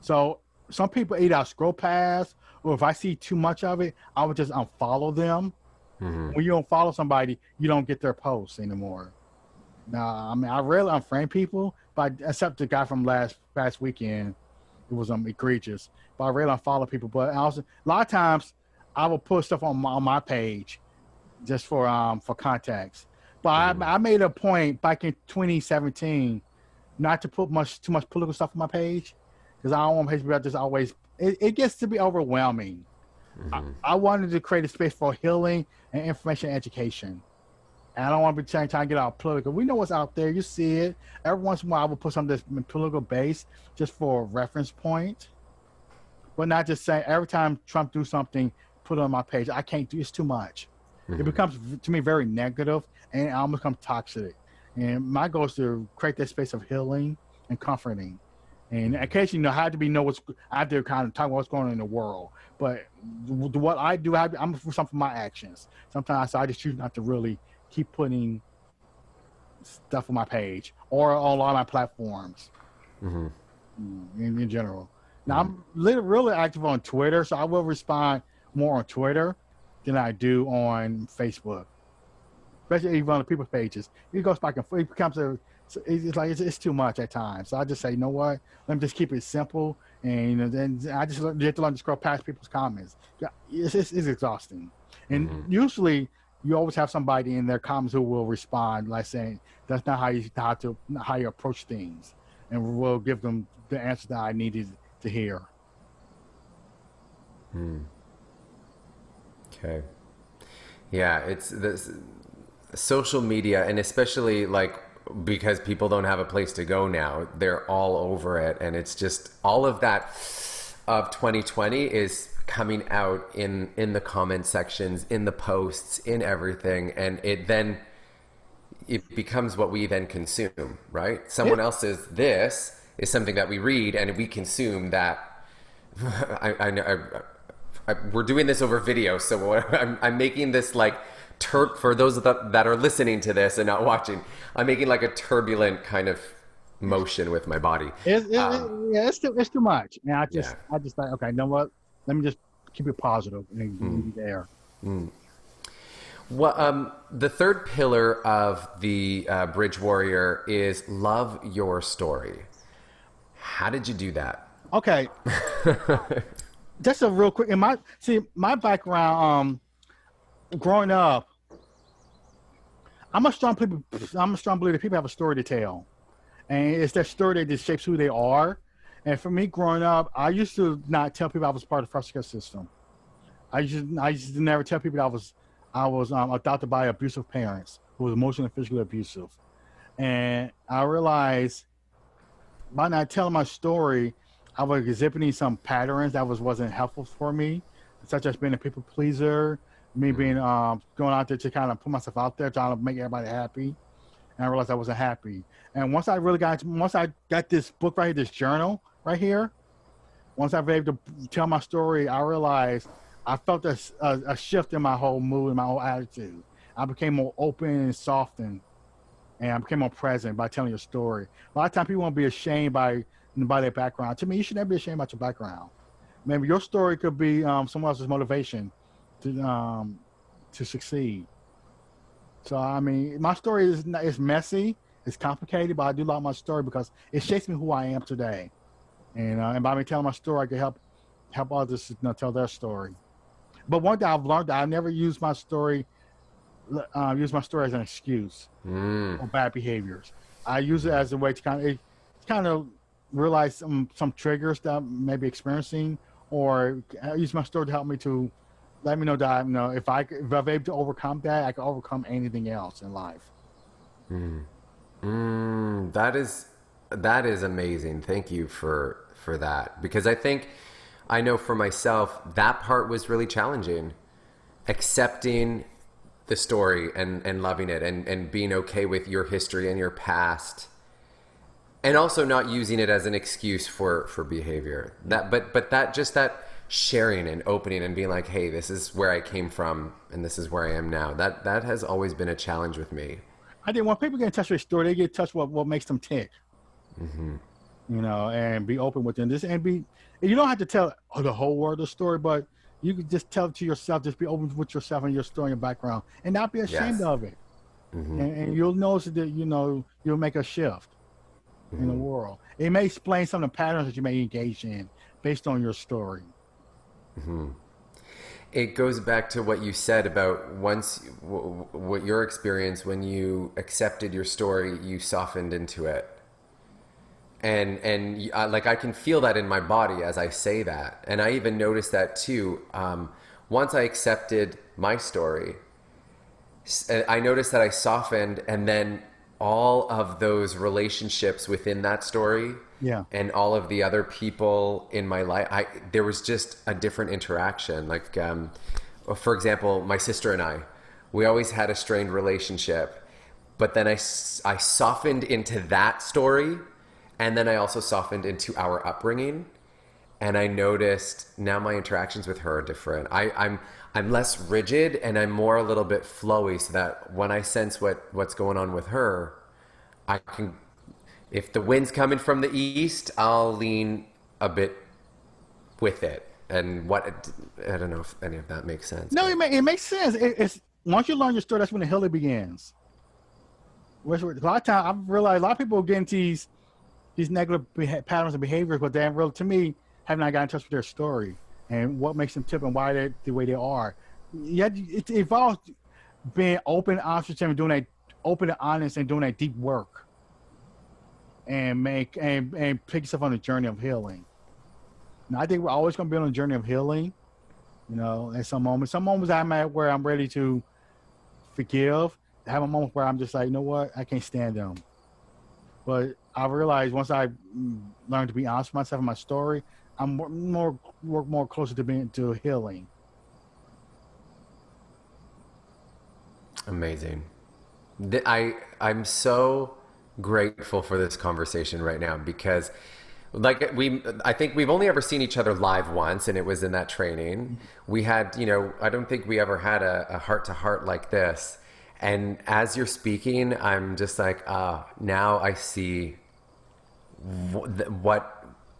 So some people either I'll scroll past, or if I see too much of it, I would just unfollow them. Mm-hmm. When you don't follow somebody, you don't get their posts anymore. Now, I mean, I rarely unfriend people, but except the guy from last weekend, it was egregious. But I rarely unfollow people. But also, a lot of times, I will put stuff on my page just for contacts. But I made a point back in 2017 not to put too much political stuff on my page, because I don't want my page to just always. It gets to be overwhelming. Mm-hmm. I wanted to create a space for healing and information and education. And I don't want to be trying to get out political. We know what's out there. You see it. Every once in a while, I will put something that's political based just for a reference point. But not just saying every time Trump do something, put it on my page. I can't do it. It's too much. Mm-hmm. It becomes, to me, very negative, and it almost becomes toxic. And my goal is to create that space of healing and comforting. And occasionally, I have to kind of talk about what's going on in the world. But what I do, I'm for something for my actions. Sometimes I just choose not to really keep putting stuff on my page or on a lot of my platforms. Mm-hmm. In general. Now, I'm really active on Twitter, so I will respond more on Twitter than I do on Facebook, especially even on the people's pages. It goes back and forth. It becomes it's too much at times. So I just say, you know what? Let me just keep it simple, and then I just have to learn to scroll past people's comments. It's exhausting, and usually you always have somebody in their comments who will respond, like saying that's not how you approach things, and we'll give them the answer that I needed to hear. Okay. Yeah, it's this social media, and especially like because people don't have a place to go now, they're all over it, and it's just all of that of 2020 is coming out in the comment sections, in the posts, in everything, and it becomes what we then consume, right? Someone else's this is something that we read and we consume that. We're doing this over video, so I'm making this like for those that are listening to this and not watching, I'm making like a turbulent kind of motion with my body. It's too much. And I just thought, okay, you know what? Let me just keep it positive and be there. Well, the third pillar of the Bridge Warrior is love your story. How did you do that? Okay, just a real quick. In my background, growing up, I'm a strong believer. I'm a strong believer that people have a story to tell, and it's that story that shapes who they are. And for me, growing up, I used to not tell people I was part of the foster care system. I used to never tell people that I was adopted by abusive parents who was emotionally and physically abusive. And I realized by not telling my story, I was exhibiting some patterns that wasn't helpful for me, such as being a people pleaser, me being going out there to kind of put myself out there, trying to make everybody happy. And I realized I wasn't happy. And once I got this book right here, this journal right here, once I was able to tell my story, I realized I felt a shift in my whole mood and my whole attitude. I became more open and softened, and I became more present by telling your story. A lot of times people want to be ashamed by their background. To me, you should never be ashamed about your background. Maybe your story could be someone else's motivation to succeed. So I mean, my story is messy, it's complicated, but I do like my story because it shapes me who I am today. And by me telling my story, I can help others tell their story. But one thing I've learned that I never use my story as an excuse for bad behaviors. I use it as a way to kind of realize some triggers that I may be experiencing, or I use my story to help me to let me know that if I'm able to overcome that, I can overcome anything else in life. That is amazing. Thank you for that, because I know for myself that part was really challenging, accepting the story and loving it and being okay with your history and your past, and also not using it as an excuse for behavior. That sharing and opening and being like, hey, this is where I came from and this is where I am now. That has always been a challenge with me. I think when people get in touch with their story, they get in touch with what makes them tick. And be open within this, and you don't have to tell the whole world the story, but you can just tell it to yourself. Just be open with yourself and your story and background, and not be ashamed of it. And you'll notice that you'll make a shift in the world. It may explain some of the patterns that you may engage in based on your story. It goes back to what you said about what your experience when you accepted your story, you softened into it. And like I can feel that in my body as I say that, and I even noticed that too. Once I accepted my story, I noticed that I softened, and then all of those relationships within that story, and all of the other people in my life, there was just a different interaction. Like, for example, my sister and we always had a strained relationship, but then I softened into that story. And then I also softened into our upbringing, and I noticed now my interactions with her are different. I'm less rigid, and I'm more a little bit flowy, so that when I sense what's going on with her, I can, if the wind's coming from the east, I'll lean a bit with it. And I don't know if any of that makes sense. No, it makes sense. It's once you learn your story, that's when the healing begins. A lot of times I've realized a lot of people get into these negative patterns and behaviors, but they to me have not gotten in touch with their story and what makes them tip and why they're the way they are. Yet it involves being open, honest, and doing that open and honest and doing that deep work, and pick yourself on the journey of healing. Now, I think we're always going to be on a journey of healing. At some moments I'm at where I'm ready to forgive. I have a moment where I'm just like, you know what, I can't stand them. But I realized once I learned to be honest with myself and my story, I'm more closer to healing. Amazing. I'm so grateful for this conversation right now, because I think we've only ever seen each other live once, and it was in that training. We had, I don't think we ever had a heart to heart like this. And as you're speaking, I'm just like, now I see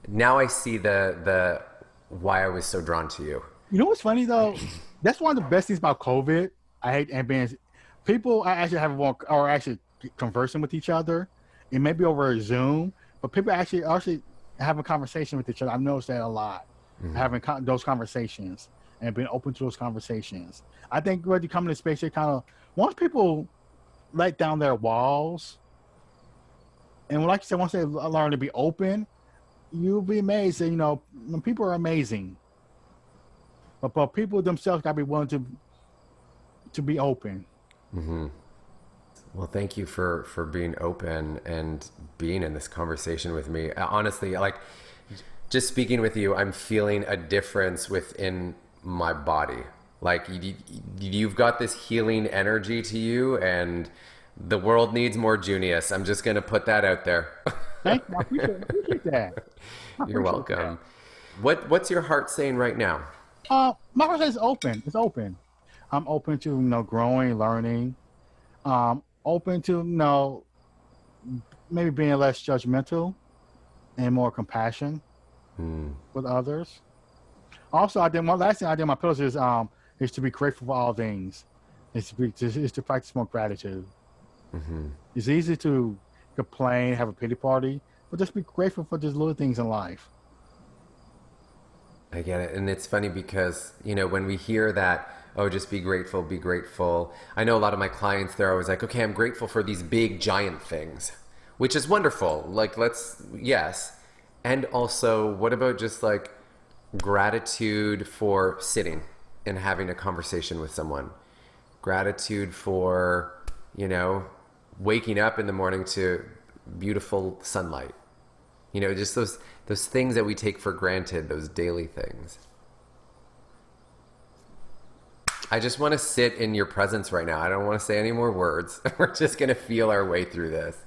now I see why I was so drawn to you. You know what's funny though? That's one of the best things about COVID. I hate and being people. I actually have one or actually conversing with each other. It may be over Zoom, but people actually having a conversation with each other. I've noticed that a lot. Having those conversations and being open to those conversations. I think when you come into space, they kind of once people let down their walls, and like you said, once they learn to be open, you'll be amazed. That, when people are amazing, but people themselves got to be willing to be open. Well, thank you for being open and being in this conversation with me. Honestly, like just speaking with you, I'm feeling a difference within my body. Like you've got this healing energy to you, and the world needs more Junious. I'm just going to put that out there. Thank you. I appreciate that. You're welcome. What's your heart saying right now? My heart is open. It's open. I'm open to growing, learning. Open to maybe being less judgmental and more compassion with others. Also, one last thing I did in my pillars is to be grateful for all things. Is to practice more gratitude. It's easy to complain, have a pity party, but just be grateful for just little things in life. I get it. And it's funny because, when we hear that, oh, just be grateful, be grateful. I know a lot of my clients, they're always like, okay, I'm grateful for these big giant things, which is wonderful. Like, yes. And also, what about just like gratitude for sitting and having a conversation with someone? Gratitude for, waking up in the morning to beautiful sunlight. Just those things that we take for granted, those daily things. I just want to sit in your presence right now. I don't want to say any more words. We're just going to feel our way through this.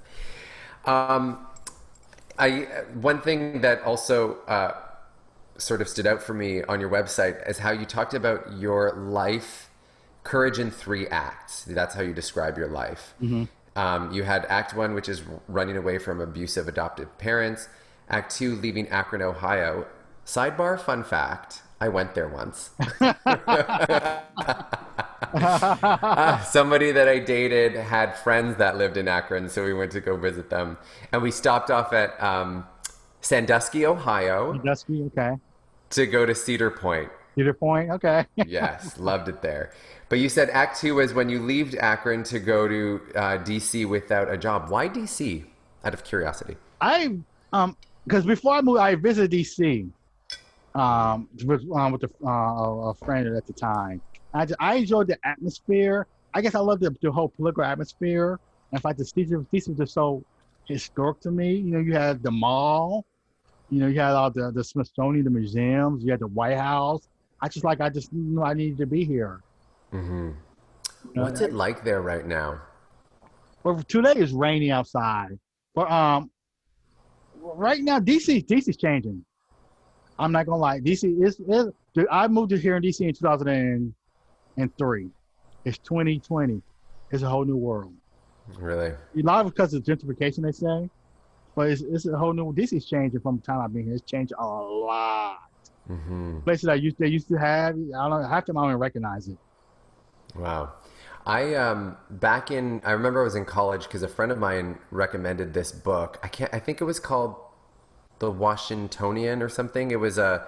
One thing that also sort of stood out for me on your website is how you talked about your life, courage in 3 acts. That's how you describe your life. You had Act 1, which is running away from abusive adoptive parents. Act 2, leaving Akron, Ohio. Sidebar, fun fact. I went there once. Somebody that I dated had friends that lived in Akron, so we went to go visit them. And we stopped off at Sandusky, Ohio. Sandusky, okay. To go to Cedar Point. Cedar Point, okay. Yes, loved it there. But you said Act 2 was when you left Akron to go to DC without a job. Why DC? Out of curiosity. Because before I moved, I visited DC. With a friend at the time. I enjoyed the atmosphere. I guess I love the whole political atmosphere. In fact, the DC was just so historic to me. You had the mall. You had all the Smithsonian, the museums. You had the White House. I just knew I needed to be here. What's it like there right now? Well, today it's raining outside. But right now DC's changing. I'm not gonna lie. DC is. I moved to here in DC in 2003. It's 2020. It's a whole new world. Really? A lot of because of gentrification, they say, but it's a whole new. DC's changing from the time I've been here. It's changed a lot. Places they used to have. I don't even recognize it. Wow. I remember I was in college because a friend of mine recommended this book. I think it was called The Washingtonian or something. It was a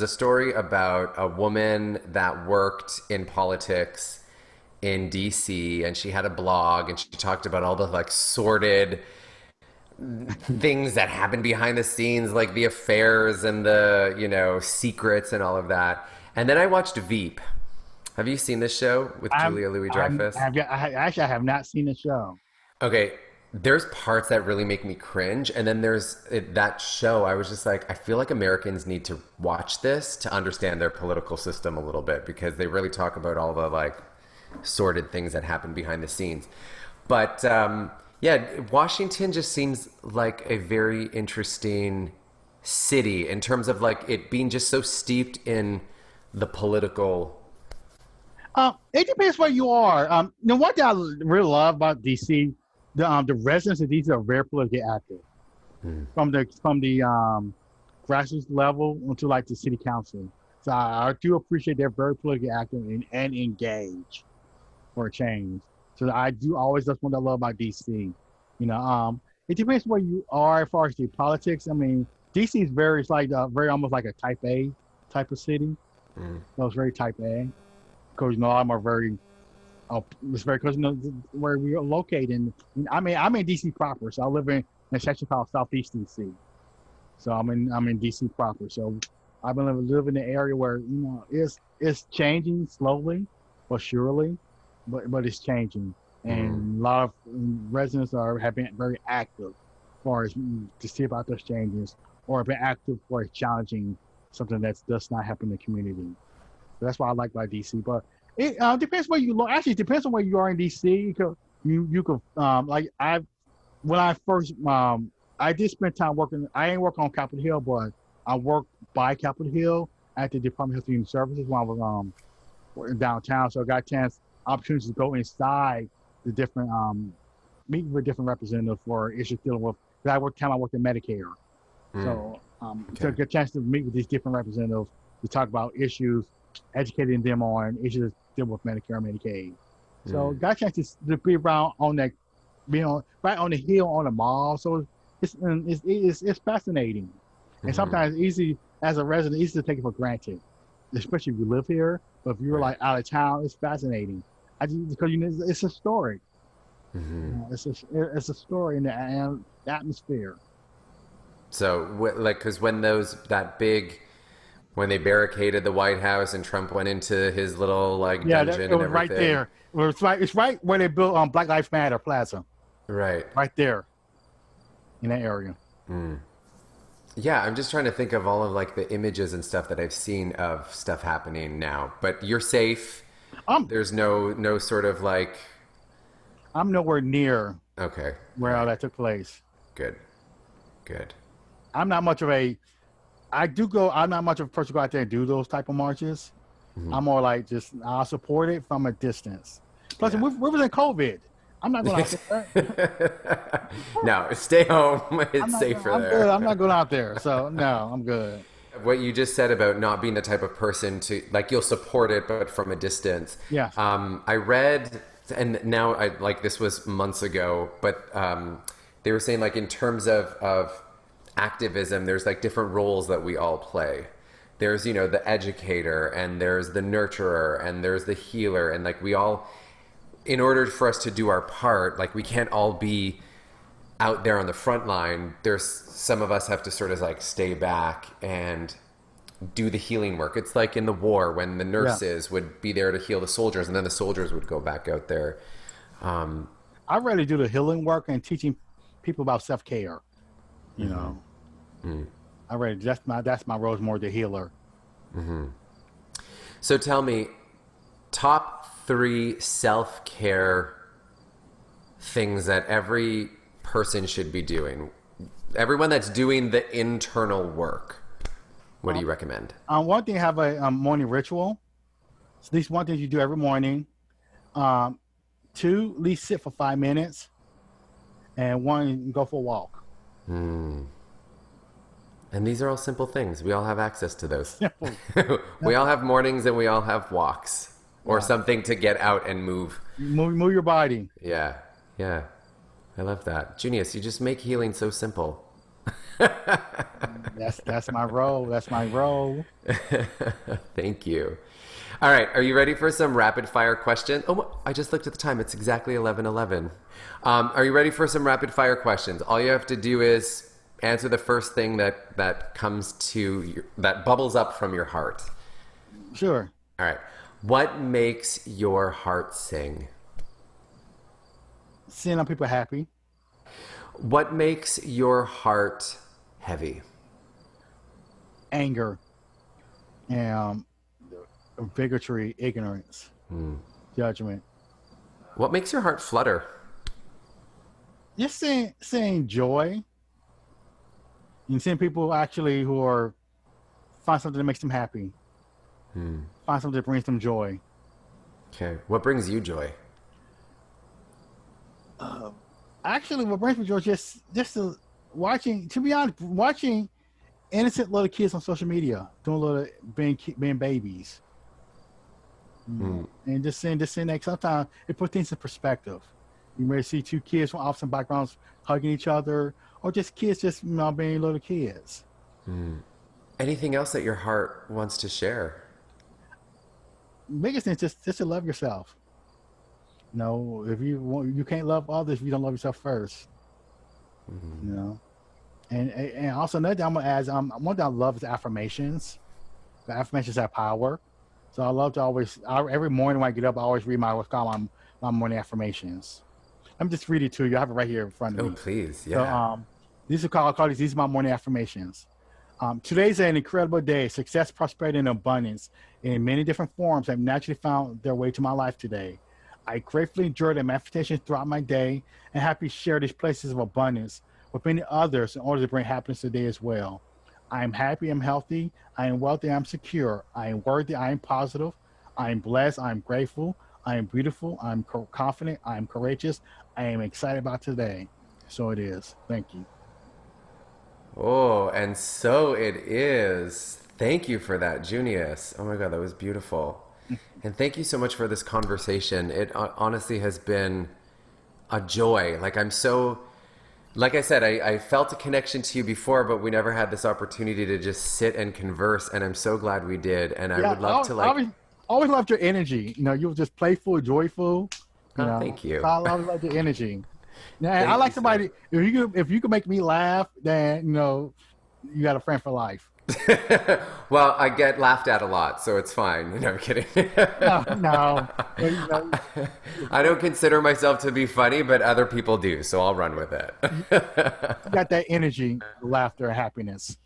story about a woman that worked in politics in DC, and she had a blog, and she talked about all the like sordid things that happen behind the scenes, like the affairs and the secrets and all of that. And then I watched Veep. Have you seen this show with Julia Louis-Dreyfus? I have not seen the show. Okay. There's parts that really make me cringe. And then there's that show. I was just like, I feel like Americans need to watch this to understand their political system a little bit, because they really talk about all the like sordid things that happen behind the scenes. But yeah, Washington just seems like a very interesting city in terms of like it being just so steeped in the political. It depends where you are. One thing I really love about DC, the residents of DC are very politically active, from the grassroots level onto like the city council. So I do appreciate they're very politically active and engaged. for a change. So I do always, that's what I love about DC. It depends where you are as far as the politics. I mean, DC is very, it's like very almost like a type A type of city. So it's very type A. Because I'm a very, it's very close where we are located. I'm in DC proper, so I live in a section called Southeast DC. So I'm in DC proper. So I've been living in an area where it's changing slowly but surely, but it's changing, and a lot of residents have been very active as far as to see about those changes, or have been active for challenging something that does not happen in the community. So that's what I like about DC. But it depends where you look. Actually, it depends on where you are in DC. You could like when I first I did spend time working. I ain't work on Capitol Hill, but I worked by Capitol Hill at the Department of Health and Human Services when I was downtown. So I got opportunities to go inside the different meet with different representatives for issues dealing with. Because I worked in Medicare, so to get a chance to meet with these different representatives to talk about issues, educating them on issues dealing with Medicare and Medicaid. So got a chance to be around on that, right on the hill on the mall. So it's fascinating, and sometimes easy as a resident, easy to take it for granted, especially if you live here. But if you're like out of town, it's fascinating. Because it's a story. It's a story in the atmosphere. So, because when when they barricaded the White House and Trump went into his little dungeon and everything. It was right there. It's right where they built Black Lives Matter Plaza. Right. Right there. In that area. Yeah, I'm just trying to think of all of the images and stuff that I've seen of stuff happening now. But you're safe. There's no sort of I'm nowhere near. Okay. Where all that took place. Good. I'm not much of a. I'm not much of a person to go out there and do those type of marches. I'm more like I'll support it from a distance. Plus, we was in COVID. I'm not going out there. No, stay home. It's safer there. Good. I'm not going out there. So, no, I'm good. What you just said about not being the type of person to, you'll support it, but from a distance. Yeah. I read, and now this was months ago, but they were saying in terms of activism, there's different roles that we all play. There's, the educator, and there's the nurturer, and there's the healer, and we all, in order for us to do our part, we can't all be out there on the front line. There's some of us have to sort of stay back and do the healing work. It's like in the war when the nurses would be there to heal the soldiers, and then the soldiers would go back out there. I really do the healing work and teaching people about self-care. I really that's my role is more the healer. So tell me, top 3 self-care things that every person should be doing. Everyone that's doing the internal work. What do you recommend? One thing, have a morning ritual. So at least one thing you do every morning. 2, at least sit for 5 minutes. And 1, go for a walk. And these are all simple things. We all have access to those. We all have mornings and we all have walks. Or something to get out and move. Move your body. Yeah. I love that. Juneous, you just make healing so simple. That's my role. That's my role. Thank you. All right. Are you ready for some rapid fire questions? Oh, I just looked at the time. It's exactly 11:11. Are you ready for some rapid fire questions? All you have to do is answer the first thing that comes to that bubbles up from your heart. Sure. All right. What makes your heart sing? Seeing other people happy. What makes your heart heavy? Anger. And bigotry, ignorance, judgment. What makes your heart flutter? Just seeing joy. And seeing people actually who find something that makes them happy. Find something that brings them joy. Okay. What brings you joy? Actually, what brings me joy just watching. To be honest, watching innocent little kids on social media doing being babies. And just seeing that sometimes it puts things in perspective. You may see two kids from opposite backgrounds hugging each other, or just kids just being little kids. Anything else that your heart wants to share? Biggest thing is just to love yourself. If you can't love others if you don't love yourself first. And also another thing I'm gonna add, one thing I love is affirmations. The affirmations have power. So I love to every morning when I get up, I always read what's called my morning affirmations. Let me just read it to you. I have it right here in front of me. Oh, please. Yeah. So these are my morning affirmations. Today's an incredible day. Success, prosperity, and abundance in many different forms have naturally found their way to my life today. I gratefully enjoy the manifestations throughout my day and happy to share these places of abundance with many others in order to bring happiness today as well. I am happy, I'm healthy, I am wealthy, I'm secure, I am worthy, I am positive, I am blessed, I am grateful, I am beautiful, I am confident, I am courageous, I am excited about today. So it is. Thank you. Oh, and so it is. Thank you for that, Junius. Oh my God, that was beautiful. And thank you so much for this conversation. It honestly has been a joy. Like I said, I felt a connection to you before, but we never had this opportunity to just sit and converse. And I'm so glad we did. And I would love to I always loved your energy. You were just playful, joyful. Thank you. I always loved your energy. Now, I like somebody. If you can make me laugh, then you got a friend for life. Well, I get laughed at a lot, so it's fine. No, I'm kidding. No. I don't consider myself to be funny, but other people do, so I'll run with it. You got that energy, laughter, and happiness.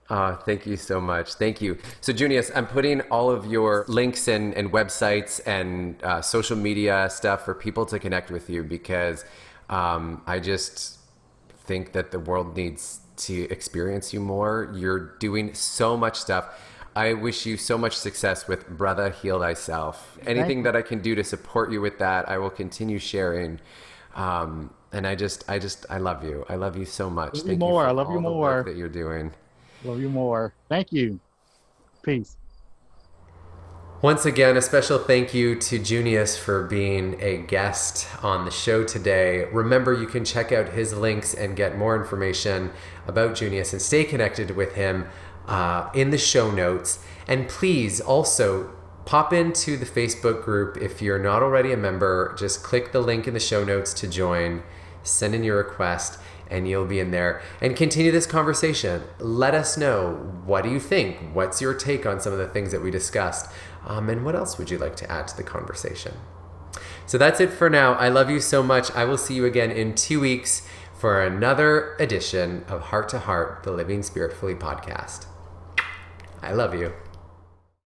Thank you so much. Thank you. So, Junius, I'm putting all of your links and websites and social media stuff for people to connect with you because I just think that the world needs to experience you more. You're doing so much stuff. I wish you so much success with Brother Heal Thyself. Anything that I can do to support you with that, I will continue sharing. And I love you. I love you so much. Thank you for all the work that you're doing. Love you more. Thank you. Peace. Once again, a special thank you to Juneous for being a guest on the show today. Remember, you can check out his links and get more information about Juneous and stay connected with him in the show notes. And please also pop into the Facebook group. If you're not already a member, just click the link in the show notes to join, send in your request, and you'll be in there. And continue this conversation. Let us know, what do you think? What's your take on some of the things that we discussed? And what else would you like to add to the conversation? So that's it for now. I love you so much. I will see you again in 2 weeks for another edition of Heart to Heart, the Living Spiritfully podcast. I love you.